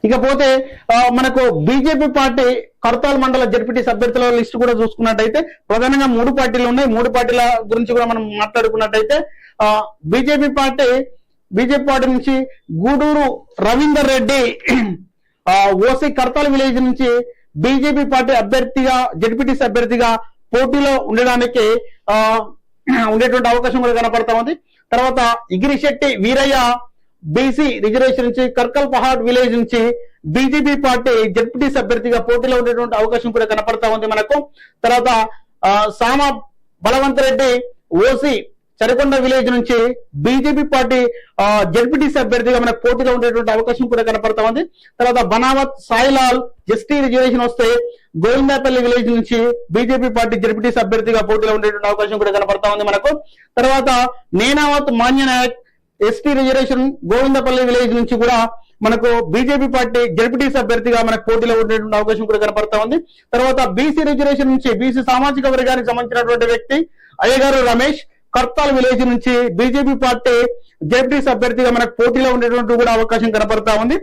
ఇకపోతే మనకు BJP party Kadthal మండల జడ్పీటీసీ అభ్యర్థుల లిస్టు కూడా చూసుకున్నట్టయితే ప్రధానంగా 3 పార్టీలు ఉన్నాయి. 3 పార్టీల గురించి కూడా మనం మాట్లాడుకున్నట్టయితే బీజేపీ పార్టీ నుంచి గూడూరు రవీందర్ రెడ్డి ఓసీ కర్తాల్ విలేజ్ నుంచి బీజేపీ పార్టీ అభ్యర్థిగా జడ్పీటీసీ అభ్యర్థిగా పోటీలో ఉండడానికి ఉండేటువంటి అవకాశం కూడా కనపడతా ఉంది. తర్వాత ఇగిరిశెట్టి వీరయ్య బీసీ రిజర్వేషన్ నుంచి కర్కల్ పహాడ్ విలేజ్ నుంచి బీజేపీ పార్టీ జడ్పీటీసీ అభ్యర్థిగా పోటీలో ఉండేటువంటి అవకాశం కూడా కనపడతా ఉంది మనకు. తర్వాత సామ బలవంత్ రెడ్డి ఓసీ చరికొండ విలేజ్ నుంచి బీజేపీ పార్టీ జడ్పీటీసీ అభ్యర్థిగా మనకు పోటీలో ఉండేటువంటి అవకాశం కూడా కనపడతా ఉంది. తర్వాత బనావత్ సాయిలాల్ ఎస్టీ రిజర్వేషన్ వస్తే గోవిందాపల్లి విలేజ్ నుంచి బీజేపీ పార్టీ జడ్పీటీసీ అభ్యర్థిగా పోటీలో ఉండేటువంటి అవకాశం కూడా కనపడతా ఉంది మనకు. తర్వాత Nenavath Manyanayak ST reservation Govindapalli village నుంచి కూడా మనకు బీజేపీ పార్టీ జడ్పీటీసీ అభ్యర్థిగా మనకు పోటీలో ఉండేటువంటి అవకాశం కూడా కనపడతా ఉంది. తర్వాత బీసీ రిజర్వేషన్ నుంచి బీసీ సామాజిక వర్గానికి సంబంధించినటువంటి వ్యక్తి అయ్యగారు రమేష్ కర్తాల్ విలేజ్ నుంచి బీజేపీ పార్టీ జడ్పీటీసీ అభ్యర్థిగా మనకు పోటీలో ఉండేటువంటి కూడా అవకాశం కనపడతా ఉంది.